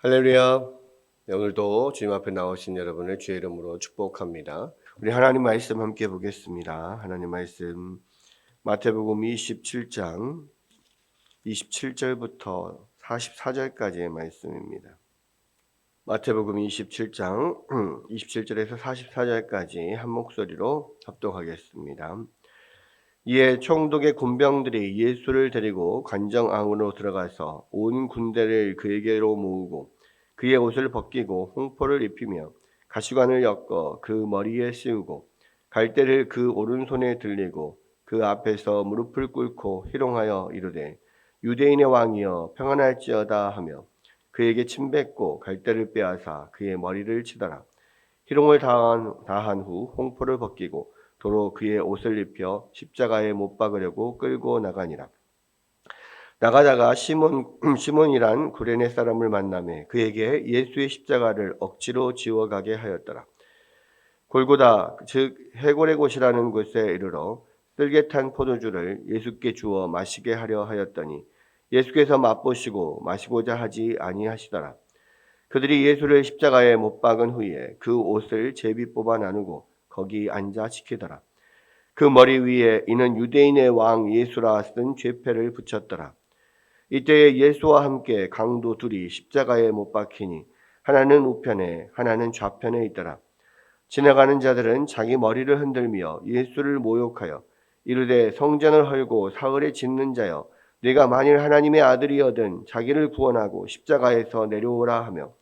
할렐루야. 오늘도 주님 앞에 나오신 여러분을 주의 이름으로 축복합니다. 우리 하나님 말씀 함께 보겠습니다. 하나님 말씀 마태복음 27장 27절부터 44절까지의 말씀입니다. 마태복음 27장 27절에서 44절까지 한 목소리로 합독하겠습니다. 이에 총독의 군병들이 예수를 데리고 관정 안으로 들어가서 온 군대를 그에게로 모으고 그의 옷을 벗기고 홍포를 입히며 가시관을 엮어 그 머리에 씌우고 갈대를 그 오른손에 들리고 그 앞에서 무릎을 꿇고 희롱하여 이르되 유대인의 왕이여 평안할지어다 하며 그에게 침뱉고 갈대를 빼앗아 그의 머리를 치더라. 희롱을 다한 후 홍포를 벗기고 도로 그의 옷을 입혀 십자가에 못 박으려고 끌고 나가니라. 나가다가 시몬이란 구레네 사람을 만나매 그에게 예수의 십자가를 억지로 지워가게 하였더라. 골고다 즉 해골의 곳이라는 곳에 이르러 쓸개탄 포도주를 예수께 주어 마시게 하려 하였더니 예수께서 맛보시고 마시고자 하지 아니하시더라. 그들이 예수를 십자가에 못 박은 후에 그 옷을 제비 뽑아 나누고 거기 앉아 지키더라. 그 머리 위에 이는 유대인의 왕 예수라 쓴 죄패를 붙였더라. 이때에 예수와 함께 강도 둘이 십자가에 못 박히니 하나는 우편에 하나는 좌편에 있더라. 지나가는 자들은 자기 머리를 흔들며 예수를 모욕하여 이르되 성전을 헐고 사흘에 짓는 자여 네가 만일 하나님의 아들이여든 자기를 구원하고 십자가에서 내려오라 하며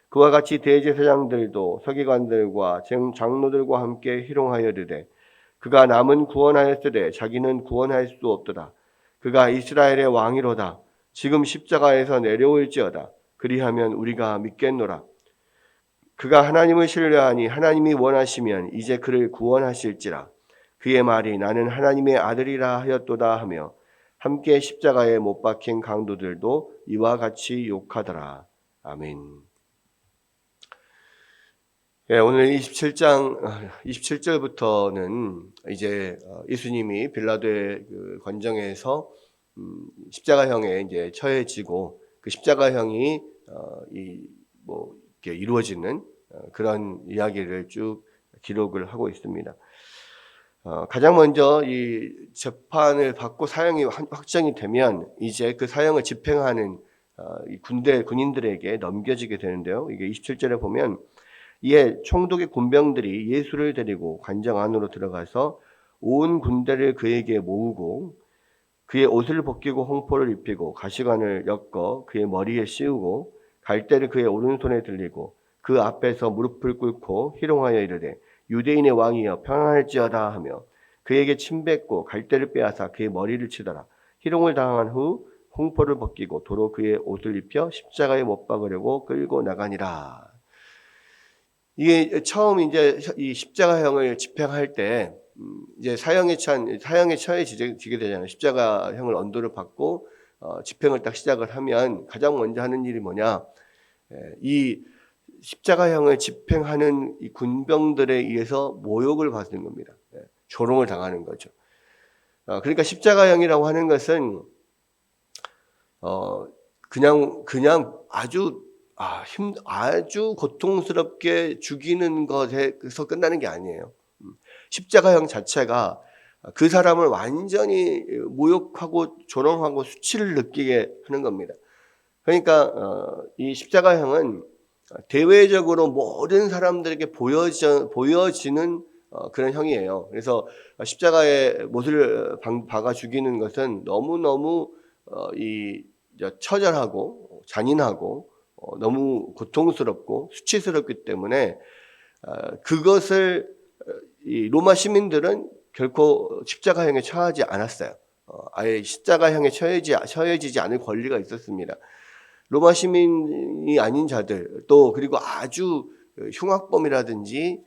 그와 같이 대제사장들도 서기관들과 장로들과 함께 희롱하여 이르되 그가 남은 구원하였으되 자기는 구원할 수 없도다. 그가 이스라엘의 왕이로다. 지금 십자가에서 내려올지어다. 그리하면 우리가 믿겠노라. 그가 하나님을 신뢰하니 하나님이 원하시면 이제 그를 구원하실지라. 그의 말이 나는 하나님의 아들이라 하였도다 하며 함께 십자가에 못 박힌 강도들도 이와 같이 욕하더라. 아멘. 오늘 27절부터는 이제 예수님이 빌라도의 그 관정에서 십자가형에 이제 처해지고 그 십자가형이 이렇게 이루어지는 그런 이야기를 쭉 기록을 하고 있습니다. 가장 먼저 이 재판을 받고 사형이 확정이 되면 이제 그 사형을 집행하는 이 군인들에게 넘겨지게 되는데요. 이게 27절에 보면 이에 총독의 군병들이 예수를 데리고 관정 안으로 들어가서 온 군대를 그에게 모으고 그의 옷을 벗기고 홍포를 입히고 가시관을 엮어 그의 머리에 씌우고 갈대를 그의 오른손에 들리고 그 앞에서 무릎을 꿇고 희롱하여 이르되 유대인의 왕이여 평안할지어다 하며 그에게 침뱉고 갈대를 빼앗아 그의 머리를 치더라. 희롱을 당한 후 홍포를 벗기고 도로 그의 옷을 입혀 십자가에 못 박으려고 끌고 나가니라. 이게 처음 이제 이 십자가형을 집행할 때 이제 사형에 처해지게 되잖아요. 십자가형을 언도를 받고 집행을 딱 시작을 하면 가장 먼저 하는 일이 뭐냐? 이 십자가형을 집행하는 이 군병들에 의해서 모욕을 받는 겁니다. 조롱을 당하는 거죠. 그러니까 십자가형이라고 하는 것은 그냥 아주 고통스럽게 죽이는 것에서 끝나는 게 아니에요. 십자가형 자체가 그 사람을 완전히 모욕하고 조롱하고 수치를 느끼게 하는 겁니다. 그러니까 이 십자가형은 대외적으로 모든 사람들에게 보여지는 그런 형이에요. 그래서 십자가에 못을 박아 죽이는 것은 너무너무 처절하고 잔인하고 너무 고통스럽고 수치스럽기 때문에 그것을 이 로마 시민들은 결코 십자가형에 처하지 않았어요. 아예 십자가형에 처해지지 않을 권리가 있었습니다. 로마 시민이 아닌 자들 또 그리고 아주 흉악범이라든지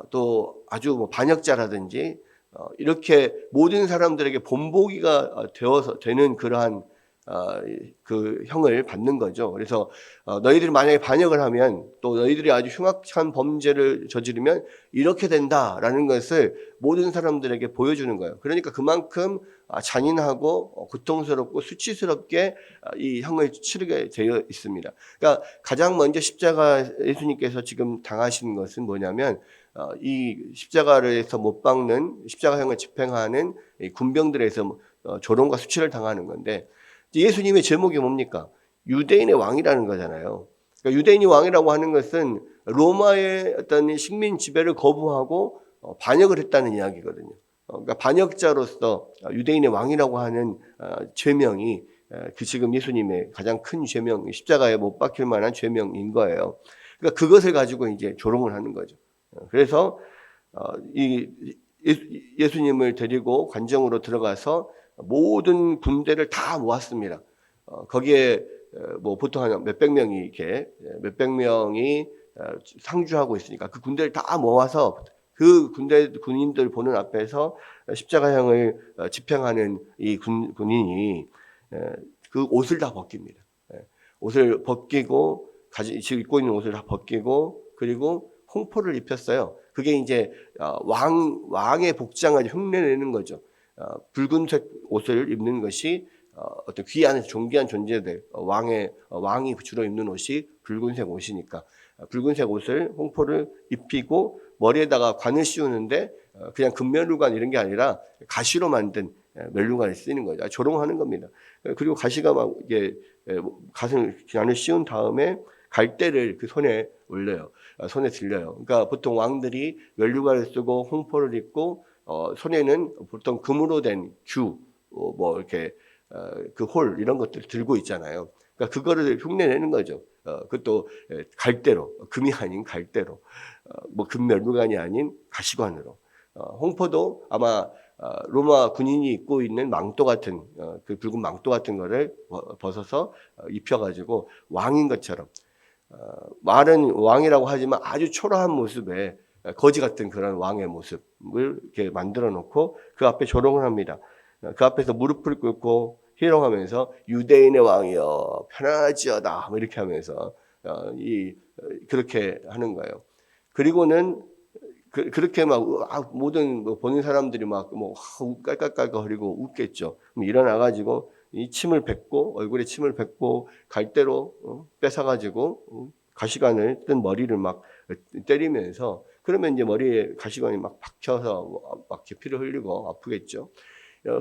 또 아주 반역자라든지 이렇게 모든 사람들에게 본보기가 되는 그러한 그 형을 받는 거죠. 그래서 너희들이 만약에 반역을 하면, 또 너희들이 아주 흉악한 범죄를 저지르면 이렇게 된다라는 것을 모든 사람들에게 보여주는 거예요. 그러니까 그만큼 잔인하고 고통스럽고 수치스럽게 이 형을 치르게 되어 있습니다. 그러니까 가장 먼저 십자가 예수님께서 지금 당하신 것은 뭐냐면 이 십자가에서 못 박는 십자가형을 집행하는 이 군병들에서 조롱과 수치를 당하는 건데, 예수님의 제목이 뭡니까? 유대인의 왕이라는 거잖아요. 그러니까 유대인이 왕이라고 하는 것은 로마의 어떤 식민 지배를 거부하고 반역을 했다는 이야기거든요. 그러니까 반역자로서 유대인의 왕이라고 하는 죄명이 그 지금 예수님의 가장 큰 죄명, 십자가에 못 박힐 만한 죄명인 거예요. 그러니까 그것을 가지고 이제 조롱을 하는 거죠. 그래서 이 예수님을 데리고 관정으로 들어가서 모든 군대를 다 모았습니다. 거기에 뭐 보통 한 몇백 명이 이렇게 몇백 명이 상주하고 있으니까 그 군대를 다 모아서 그 군인들 보는 앞에서 십자가형을 집행하는 이 군인이 그 옷을 다 벗깁니다. 옷을 벗기고 지금 입고 있는 옷을 다 벗기고 그리고 홍포를 입혔어요. 그게 이제 왕의 복장을 흉내내는 거죠. 붉은색 옷을 입는 것이 어떤 귀한 존귀한 존재들, 왕이 주로 입는 옷이 붉은색 옷이니까 붉은색 옷을 홍포를 입히고 머리에다가 관을 씌우는데 그냥 금면류관 이런 게 아니라 가시로 만든 면류관을 쓰는 거죠. 조롱하는 겁니다. 그리고 가시가 막 이게 관을 씌운 다음에 갈대를 그 손에 올려요. 손에 들려요. 그러니까 보통 왕들이 면류관을 쓰고 홍포를 입고 손에는 보통 금으로 된 뭐 이렇게 그 홀 이런 것들 들고 있잖아요. 그러니까 그거를 흉내내는 거죠. 그것도 갈대로, 금이 아닌 갈대로, 뭐 금면류관이 아닌 가시관으로. 홍포도 아마 로마 군인이 입고 있는 망토 같은 그 붉은 망토 같은 거를 벗어서 입혀가지고 왕인 것처럼, 말은 왕이라고 하지만 아주 초라한 모습에 거지 같은 그런 왕의 모습을 이렇게 만들어 놓고 그 앞에 조롱을 합니다. 그 앞에서 무릎을 꿇고 희롱하면서 유대인의 왕이여 편안하지어다 뭐 이렇게 하면서 그렇게 하는 거예요. 그리고는 그렇게 막 모든 보는 사람들이 막 뭐 깔깔깔거리고 웃겠죠. 일어나가지고 이 침을 뱉고 얼굴에 침을 뱉고 갈대로 뺏어가지고 가시관을 뜬 머리를 막 때리면서, 그러면 이제 머리에 가시관이 막 박혀서 막 피를 흘리고 아프겠죠.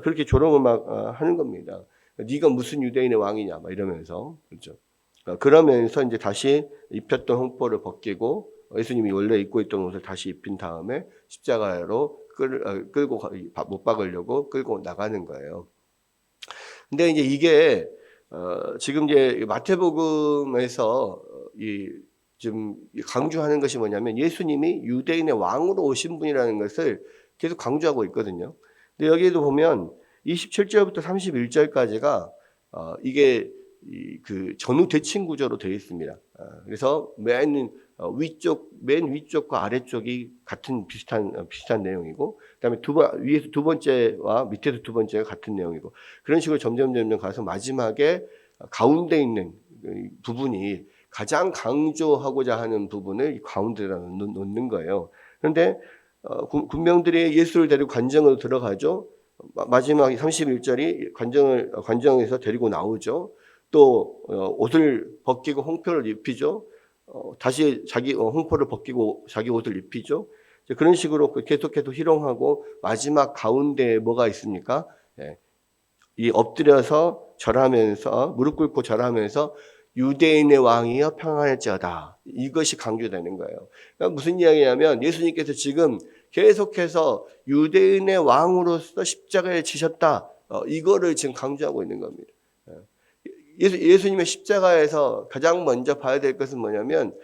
그렇게 조롱을 막 하는 겁니다. 네가 무슨 유대인의 왕이냐 막 이러면서, 그렇죠. 그러면서 이제 다시 입혔던 홍포를 벗기고 예수님이 원래 입고 있던 옷을 다시 입힌 다음에 십자가로 끌고 못 박으려고 끌고 나가는 거예요. 근데 이제 이게 지금 이제 마태복음에서 좀 강조하는 것이 뭐냐면 예수님이 유대인의 왕으로 오신 분이라는 것을 계속 강조하고 있거든요. 근데 여기에도 보면 27절부터 31절까지가 이게 그 전후 대칭 구조로 되어 있습니다. 그래서 맨 위쪽과 아래쪽이 비슷한 내용이고, 그다음에 위에서 두 번째와 밑에서 두 번째가 같은 내용이고, 그런 식으로 점점 가서 마지막에 가운데 있는 부분이 가장 강조하고자 하는 부분을 가운데다 놓는 거예요. 그런데 군병들이 예수를 데리고 관정으로 들어가죠. 마지막 31절이 관정에서 데리고 나오죠. 또 옷을 벗기고 홍표를 입히죠. 다시 자기 홍포를 벗기고 자기 옷을 입히죠. 그런 식으로 계속해서 희롱하고 마지막 가운데에 뭐가 있습니까? 이 엎드려서 절하면서 무릎 꿇고 절하면서 유대인의 왕이여 평안할지어다. 이것이 강조되는 거예요. 그러니까 무슨 이야기냐면 예수님께서 지금 계속해서 유대인의 왕으로서 십자가에 지셨다. 이거를 지금 강조하고 있는 겁니다. 예수님의 십자가에서 가장 먼저 봐야 될 것은 뭐냐면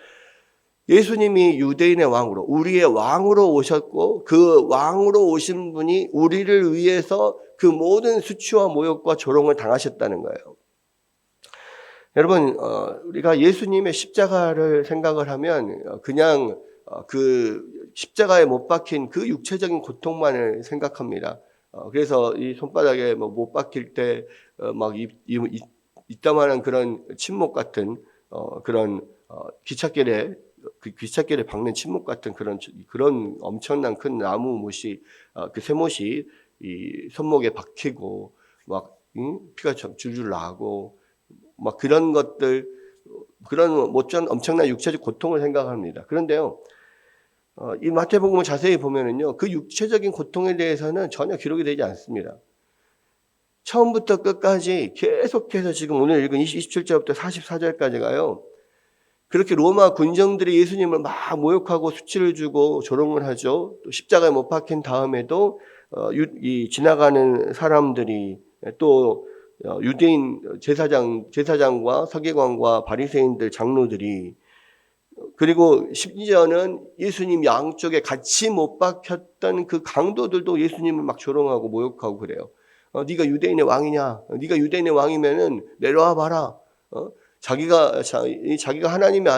예수님이 유대인의 왕으로, 우리의 왕으로 오셨고 그 왕으로 오신 분이 우리를 위해서 그 모든 수치와 모욕과 조롱을 당하셨다는 거예요. 여러분, 우리가 예수님의 십자가를 생각을 하면 그냥 그 십자가에 못 박힌 그 육체적인 고통만을 생각합니다. 그래서 이 손바닥에 못 박힐 때 막 이따만한 그런 침묵 같은 그런 기찻길에 기찻길에 박는 침묵 같은 그런 엄청난 큰 나무 못이 그 쇠못이 이 손목에 박히고 막 피가 줄줄 나고 막 그런 것들 그런 못전 엄청난 육체적 고통을 생각합니다. 그런데요. 이 마태복음을 자세히 보면은요. 그 육체적인 고통에 대해서는 전혀 기록이 되지 않습니다. 처음부터 끝까지 계속해서 지금 오늘 읽은 27절부터 44절까지가요. 그렇게 로마 군정들이 예수님을 막 모욕하고 수치를 주고 조롱을 하죠. 또 십자가에 못 박힌 다음에도 이 지나가는 사람들이 또 유대인 제사장과 서기관과 바리새인들 장로들이 그리고 심지어는 예수님 양쪽에 같이 못 박혔던 그 강도들도 예수님을 막 조롱하고 모욕하고 그래요. 네가 유대인의 왕이냐? 네가 유대인의 왕이면은 내려와 봐라. 자기가 하나님의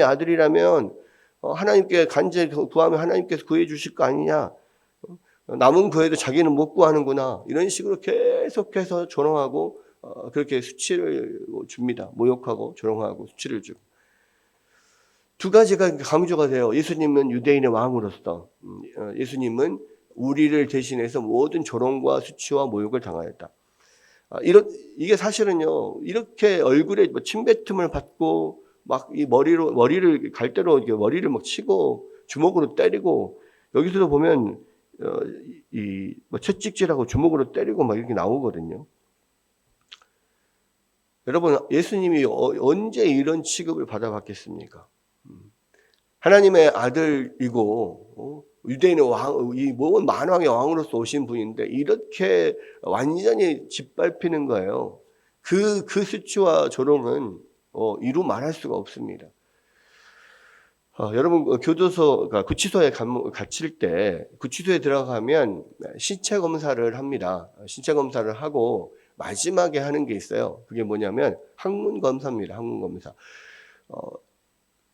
아들이라면 하나님께 간절히 구하면 하나님께서 구해 주실 거 아니냐? 남은 구해도 자기는 못 구하는구나. 이런 식으로 계속해서 조롱하고 그렇게 수치를 줍니다. 모욕하고 조롱하고 수치를 주고. 두 가지가 강조가 돼요. 예수님은 유대인의 왕으로서 예수님은 우리를 대신해서 모든 조롱과 수치와 모욕을 당하였다. 이게 사실은요, 이렇게 얼굴에 침뱉음을 받고, 막 이 머리를 갈대로 이렇게 머리를 막 치고, 주먹으로 때리고, 여기서도 보면, 채찍질하고 주먹으로 때리고 막 이렇게 나오거든요. 여러분, 예수님이 언제 이런 취급을 받아봤겠습니까? 하나님의 아들이고, 유대인의 왕, 이 모든 만왕의 왕으로서 오신 분인데, 이렇게 완전히 짓밟히는 거예요. 그 수치와 조롱은, 이루 말할 수가 없습니다. 여러분, 교도소, 구치소에 갇힐 때, 구치소에 들어가면 신체 검사를 합니다. 신체 검사를 하고, 마지막에 하는 게 있어요. 그게 뭐냐면, 학문 검사입니다. 학문 검사.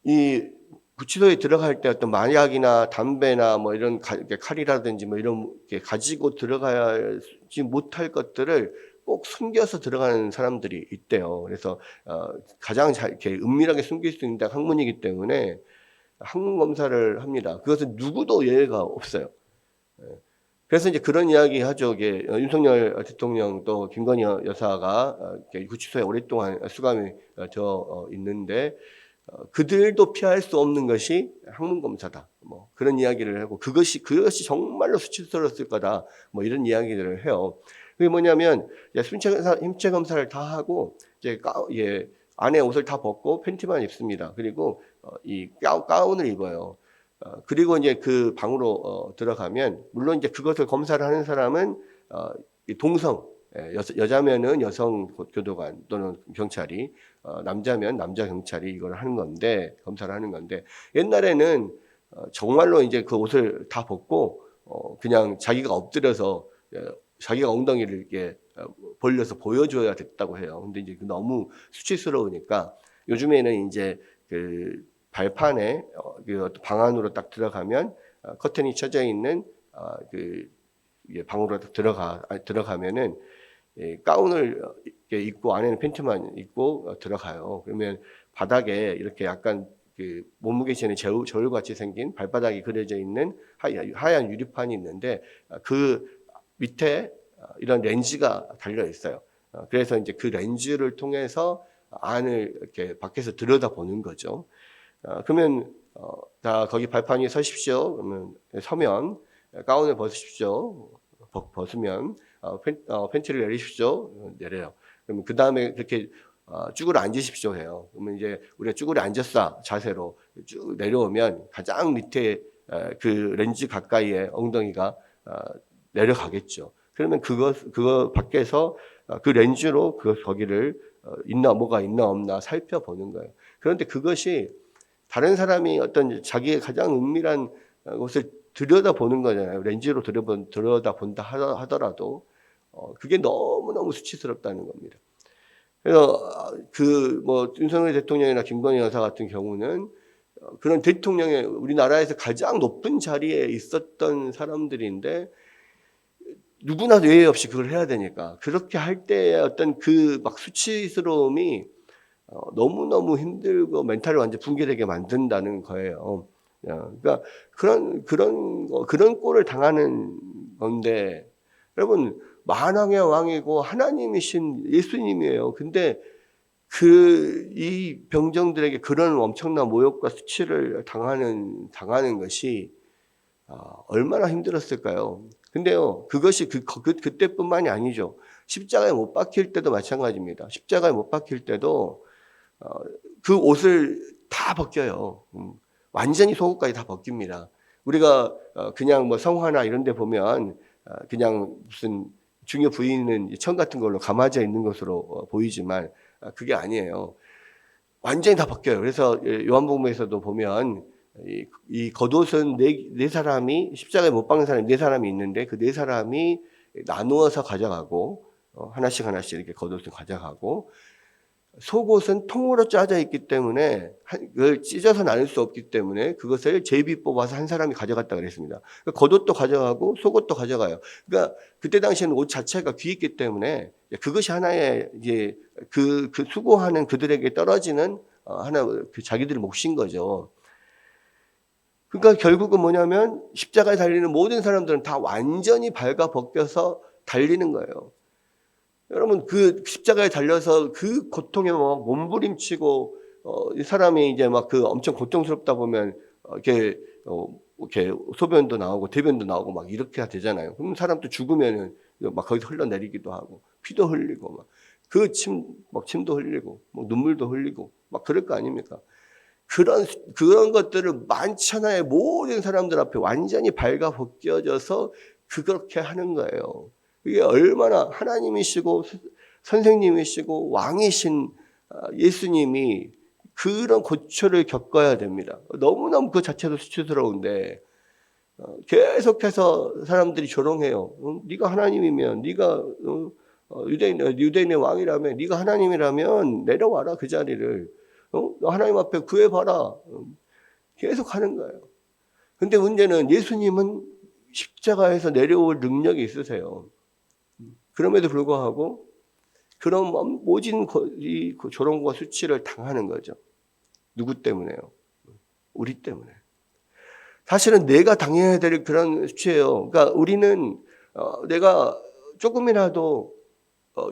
이 구치소에 들어갈 때 어떤 마약이나 담배나 뭐 이런 칼이라든지 뭐 이런 게 가지고 들어가지 못할 것들을 꼭 숨겨서 들어가는 사람들이 있대요. 그래서 가장 이렇게 은밀하게 숨길 수 있는 데가 학문이기 때문에 학문 검사를 합니다. 그것은 누구도 예외가 없어요. 그래서 이제 그런 이야기 하죠. 윤석열 대통령도 김건희 여사가 구치소에 오랫동안 수감이 되어 있는데 그들도 피할 수 없는 것이 학문 검사다. 뭐 그런 이야기를 하고 그것이 정말로 수치스러웠을 거다. 뭐 이런 이야기들을 해요. 그게 뭐냐면 신체 검사를 다 하고 이제 안에 옷을 다 벗고 팬티만 입습니다. 그리고 이 가운을 입어요. 그리고 이제 그 방으로 들어가면 물론 이제 그것을 검사를 하는 사람은 동성 여자면은 여성 교도관 또는 경찰이 남자면 남자 경찰이 이걸 하는 건데 검사를 하는 건데 옛날에는 정말로 이제 그 옷을 다 벗고 그냥 자기가 엎드려서 자기가 ong덩이를 이렇게 벌려서 보여줘야 됐다고 해요. 근데 이제 너무 수치스러우니까 요즘에는 이제 그 발판에 그 방 안으로 딱 들어가면 커튼이 쳐져 있는 그 방으로 들어가면은 가운을 입고 안에는 팬티만 입고 들어가요. 그러면 바닥에 이렇게 약간 그 몸무게 재는 저울 같이 생긴 발바닥이 그려져 있는 하얀 유리판이 있는데 그 밑에 이런 렌즈가 달려 있어요. 그래서 이제 그 렌즈를 통해서 안을 이렇게 밖에서 들여다보는 거죠. 그러면 자 거기 발판 위에 서십시오. 그러면 서면 가운을 벗으십시오. 벗으면 팬티를 내리십시오. 내려요. 그러면 그 다음에 그렇게 쭈그려 앉으십시오 해요. 그러면 이제 우리가 쭈그려 앉았어 자세로 쭉 내려오면 가장 밑에 그 렌즈 가까이에 엉덩이가 내려가겠죠. 그러면 그거 밖에서 그 렌즈로 거기를 뭐가 있나 없나 살펴보는 거예요. 그런데 그것이 다른 사람이 어떤 자기의 가장 은밀한 것을 들여다보는 거잖아요. 렌즈로 들여다본다 하더라도 그게 너무너무 수치스럽다는 겁니다. 그래서 윤석열 대통령이나 김건희 여사 같은 경우는 그런 우리나라에서 가장 높은 자리에 있었던 사람들인데 누구나 예외 없이 그걸 해야 되니까 그렇게 할 때의 어떤 그 막 수치스러움이 너무너무 힘들고 멘탈을 완전 붕괴되게 만든다는 거예요. 그러니까 그런 꼴을 당하는 건데, 여러분, 만왕의 왕이고 하나님이신 예수님이에요. 근데 이 병정들에게 그런 엄청난 모욕과 수치를 당하는 것이 얼마나 힘들었을까요? 근데요, 그것이 그때뿐만이 아니죠. 십자가에 못 박힐 때도 마찬가지입니다. 십자가에 못 박힐 때도 그 옷을 다 벗겨요. 완전히 속옷까지 다 벗깁니다. 우리가 그냥 뭐 성화나 이런 데 보면 그냥 무슨 중요 부위는 천 같은 걸로 감아져 있는 것으로 보이지만 그게 아니에요. 완전히 다 벗겨요. 그래서 요한복음에서도 보면 이 겉옷은 네 사람이 십자가에 못 박는 사람이 네 사람이 있는데 그 네 사람이 나누어서 가져가고 하나씩 이렇게 겉옷을 가져가고, 속옷은 통으로 짜져 있기 때문에 그걸 찢어서 나눌 수 없기 때문에 그것을 제비 뽑아서 한 사람이 가져갔다 그랬습니다. 겉옷도 가져가고 속옷도 가져가요. 그러니까 그때 당시에는 옷 자체가 귀했기 때문에 그것이 하나의 이제 그 수고하는 그들에게 떨어지는 하나 그 자기들의 몫인 거죠. 그러니까 결국은 뭐냐면 십자가에 달리는 모든 사람들은 다 완전히 발가 벗겨서 달리는 거예요. 여러분, 그 십자가에 달려서 그 고통에 막 몸부림치고 이 사람이 이제 막 그 엄청 고통스럽다 보면 이렇게 소변도 나오고 대변도 나오고 막 이렇게 되잖아요. 그럼 사람도 죽으면은 막 거기서 흘러내리기도 하고 피도 흘리고 막 그 침도 흘리고 뭐 눈물도 흘리고 막 그럴 거 아닙니까? 그런 것들을 만천하의 모든 사람들 앞에 완전히 발가 벗겨져서 그렇게 하는 거예요. 이게 얼마나 하나님이시고 선생님이시고 왕이신 예수님이 그런 고초를 겪어야 됩니다. 너무너무 그 자체도 수치스러운데 계속해서 사람들이 조롱해요. 네가 하나님이면, 네가 유대인의 왕이라면, 네가 하나님이라면 내려와라 그 자리를. 너 하나님 앞에 구해봐라. 계속 하는 거예요. 근데 문제는 예수님은 십자가에서 내려올 능력이 있으세요. 그럼에도 불구하고 그런 모진 이 조롱과 수치를 당하는 거죠. 누구 때문에요? 우리 때문에. 사실은 내가 당해야 될 그런 수치예요. 그러니까 우리는 내가 조금이라도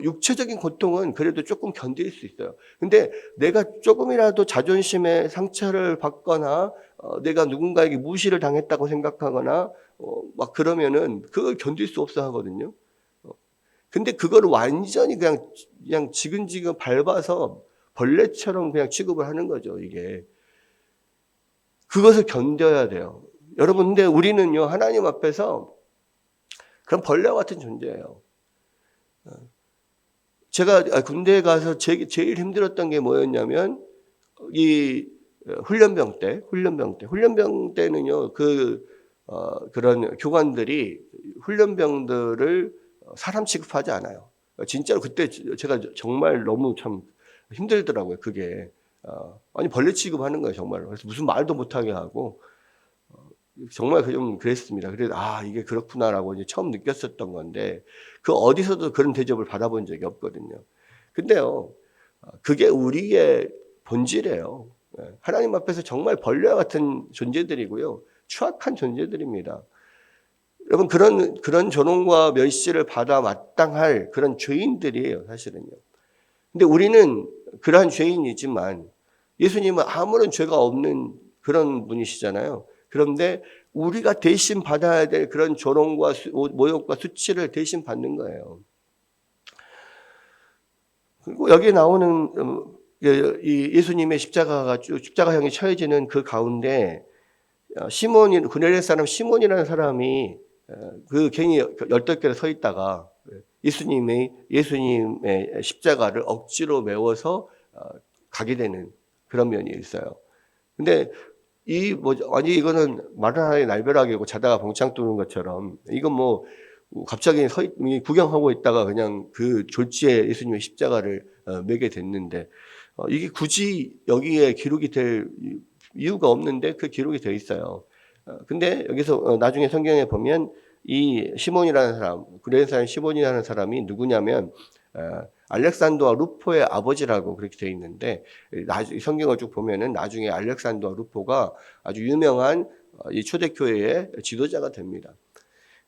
육체적인 고통은 그래도 조금 견딜 수 있어요. 근데 내가 조금이라도 자존심에 상처를 받거나 내가 누군가에게 무시를 당했다고 생각하거나 막 그러면은 그걸 견딜 수 없어 하거든요. 근데 그거를 완전히 그냥 지근지근 밟아서 벌레처럼 그냥 취급을 하는 거죠, 이게. 그것을 견뎌야 돼요. 여러분, 근데 우리는요, 하나님 앞에서 그런 벌레와 같은 존재예요. 제가 군대에 가서 제일 힘들었던 게 뭐였냐면, 이 훈련병 때는요, 그런 교관들이 훈련병들을 사람 취급하지 않아요. 진짜로 그때 제가 정말 너무 참 힘들더라고요, 그게. 아니, 벌레 취급하는 거예요, 정말로. 그래서 무슨 말도 못하게 하고, 정말 좀 그랬습니다. 그래서, 이게 그렇구나라고 이제 처음 느꼈었던 건데, 그 어디서도 그런 대접을 받아본 적이 없거든요. 근데요, 그게 우리의 본질이에요. 하나님 앞에서 정말 벌레와 같은 존재들이고요. 추악한 존재들입니다. 여러분, 그런 조롱과 멸시를 받아 마땅할 그런 죄인들이에요, 사실은요. 근데 우리는 그러한 죄인이지만 예수님은 아무런 죄가 없는 그런 분이시잖아요. 그런데 우리가 대신 받아야 될 그런 조롱과 모욕과 수치를 대신 받는 거예요. 그리고 여기에 나오는 이 예수님의 십자가형이 처해지는 그 가운데 구레네 사람 시몬이라는 사람이 그 갱이 열댓개로 서 있다가 예수님의 십자가를 억지로 메워서 가게 되는 그런 면이 있어요. 근데 이거는 마른 하나의 날벼락이고 자다가 봉창 뚫는 것처럼 이건 갑자기 구경하고 있다가 그냥 그 졸지에 예수님의 십자가를 매게 됐는데 이게 굳이 여기에 기록이 될 이유가 없는데 그 기록이 되어 있어요. 근데 여기서 나중에 성경에 보면 이 시몬이라는 사람, 구레네 사람 시몬이라는 사람이 누구냐면 알렉산더와 루포의 아버지라고 그렇게 되어 있는데, 성경을 쭉 보면은 나중에 알렉산더와 루포가 아주 유명한 이 초대교회의 지도자가 됩니다.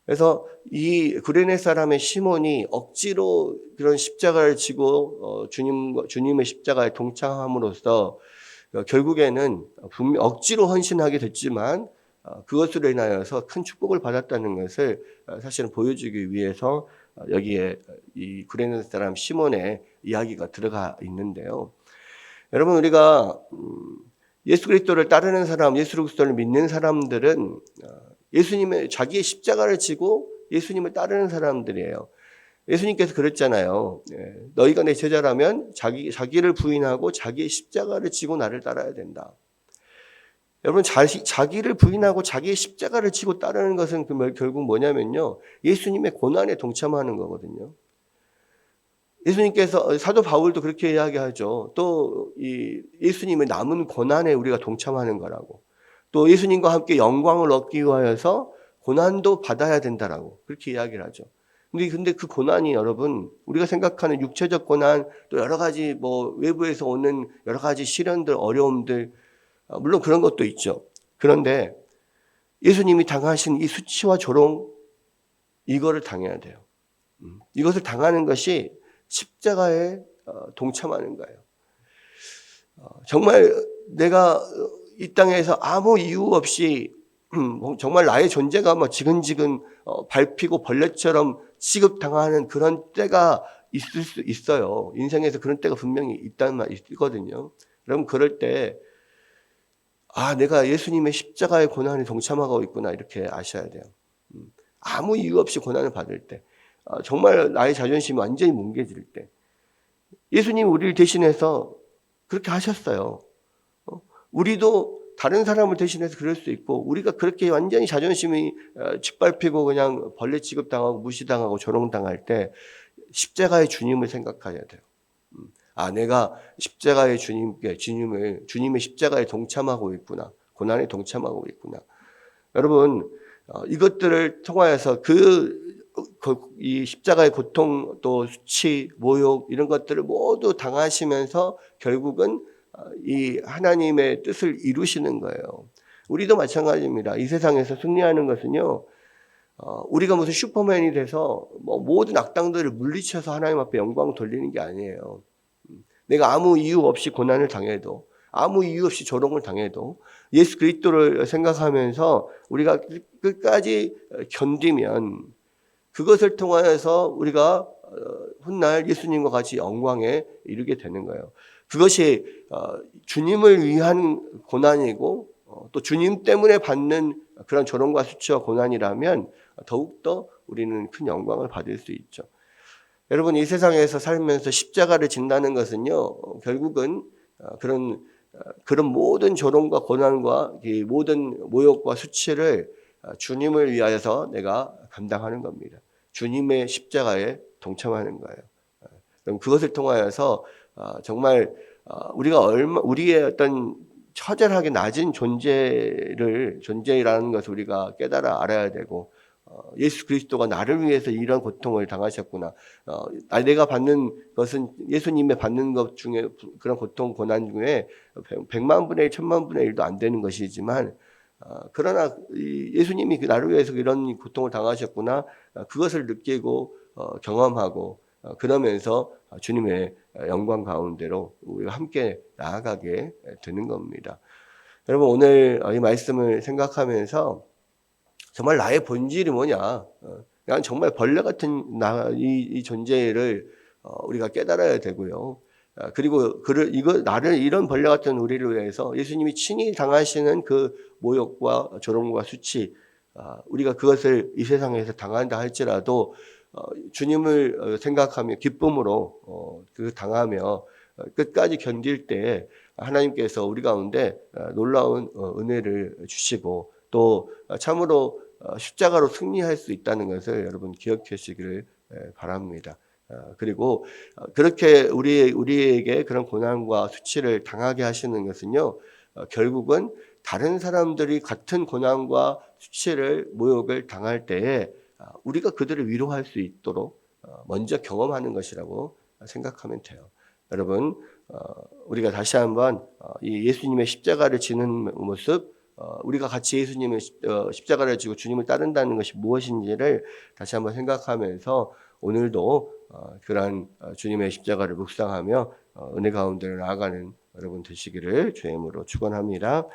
그래서 이 구레네 사람의 시몬이 억지로 그런 십자가를 지고 주님의 십자가에 동참함으로써 결국에는 분명 억지로 헌신하게 됐지만 그것으로 인하여서 큰 축복을 받았다는 것을 사실은 보여주기 위해서 여기에 이 구레네 사람 시몬의 이야기가 들어가 있는데요. 여러분, 우리가 예수 그리스도를 따르는 사람, 예수 그리스도를 믿는 사람들은 예수님의 자기의 십자가를 지고 예수님을 따르는 사람들이에요. 예수님께서 그랬잖아요. 너희가 내 제자라면 자기를 부인하고 자기의 십자가를 지고 나를 따라야 된다. 여러분, 자기를 부인하고 자기의 십자가를 지고 따르는 것은 결국 뭐냐면요, 예수님의 고난에 동참하는 거거든요. 예수님께서, 사도 바울도 그렇게 이야기하죠. 또 이 예수님의 남은 고난에 우리가 동참하는 거라고. 또 예수님과 함께 영광을 얻기 위하여서 고난도 받아야 된다라고 그렇게 이야기를 하죠. 근데 그 고난이 여러분, 우리가 생각하는 육체적 고난, 또 여러 가지 외부에서 오는 여러 가지 시련들, 어려움들, 물론 그런 것도 있죠. 그런데 예수님이 당하신 이 수치와 조롱, 이거를 당해야 돼요. 이것을 당하는 것이 십자가에 동참하는 거예요. 정말 내가 이 땅에서 아무 이유 없이 정말 나의 존재가 지근지근 밟히고 벌레처럼 취급당하는 그런 때가 있을 수 있어요. 인생에서 그런 때가 분명히 있거든요. 여러분, 그럴 때 내가 예수님의 십자가의 고난에 동참하고 있구나, 이렇게 아셔야 돼요. 아무 이유 없이 고난을 받을 때, 정말 나의 자존심이 완전히 뭉개질 때, 예수님이 우리를 대신해서 그렇게 하셨어요. 우리도 다른 사람을 대신해서 그럴 수 있고, 우리가 그렇게 완전히 자존심이 짓밟히고 그냥 벌레 취급당하고 무시당하고 조롱당할 때 십자가의 주님을 생각해야 돼요. 내가 십자가의 주님의 십자가에 동참하고 있구나, 고난에 동참하고 있구나. 여러분, 이것들을 통하여서 이 십자가의 고통, 또 수치, 모욕, 이런 것들을 모두 당하시면서 결국은 이 하나님의 뜻을 이루시는 거예요. 우리도 마찬가지입니다. 이 세상에서 승리하는 것은요, 우리가 무슨 슈퍼맨이 돼서 모든 악당들을 물리쳐서 하나님 앞에 영광 돌리는 게 아니에요. 내가 아무 이유 없이 고난을 당해도, 아무 이유 없이 조롱을 당해도 예수 그리스도를 생각하면서 우리가 끝까지 견디면 그것을 통하여서 우리가 훗날 예수님과 같이 영광에 이르게 되는 거예요. 그것이 주님을 위한 고난이고 또 주님 때문에 받는 그런 조롱과 수치와 고난이라면 더욱더 우리는 큰 영광을 받을 수 있죠. 여러분, 이 세상에서 살면서 십자가를 진다는 것은요, 결국은 그런 모든 조롱과 고난과 이 모든 모욕과 수치를 주님을 위하여서 내가 감당하는 겁니다. 주님의 십자가에 동참하는 거예요. 그럼 그것을 통하여서 정말 우리의 어떤 처절하게 낮은 존재라는 것을 우리가 깨달아 알아야 되고, 예수 그리스도가 나를 위해서 이런 고통을 당하셨구나. 내가 받는 것은 예수님의 받는 것 중에 그런 고통, 고난 중에 100만 분의 1, 1000만 분의 1도 안 되는 것이지만, 그러나 예수님이 나를 위해서 이런 고통을 당하셨구나. 그것을 느끼고 경험하고 그러면서 주님의 영광 가운데로 우리가 함께 나아가게 되는 겁니다. 여러분, 오늘 이 말씀을 생각하면서 정말 나의 본질이 뭐냐? 난 정말 벌레 같은 이 존재를 우리가 깨달아야 되고요. 그리고 나를 이런 벌레 같은 우리를 위해서 예수님이 친히 당하시는 그 모욕과 조롱과 수치, 우리가 그것을 이 세상에서 당한다 할지라도 주님을 생각하며 기쁨으로 당하며 끝까지 견딜 때 하나님께서 우리 가운데 놀라운 은혜를 주시고 또 참으로 십자가로 승리할 수 있다는 것을 여러분 기억하시기를 바랍니다. 그리고 그렇게 우리에게 그런 고난과 수치를 당하게 하시는 것은요, 결국은 다른 사람들이 같은 고난과 수치를 모욕을 당할 때에 우리가 그들을 위로할 수 있도록 먼저 경험하는 것이라고 생각하면 돼요. 여러분, 우리가 다시 한번 이 예수님의 십자가를 지는 모습, 우리가 같이 예수님의 십자가를 지고 주님을 따른다는 것이 무엇인지를 다시 한번 생각하면서 오늘도 그러한 주님의 십자가를 묵상하며 은혜 가운데로 나아가는 여러분 되시기를 주의 이름으로 축원합니다.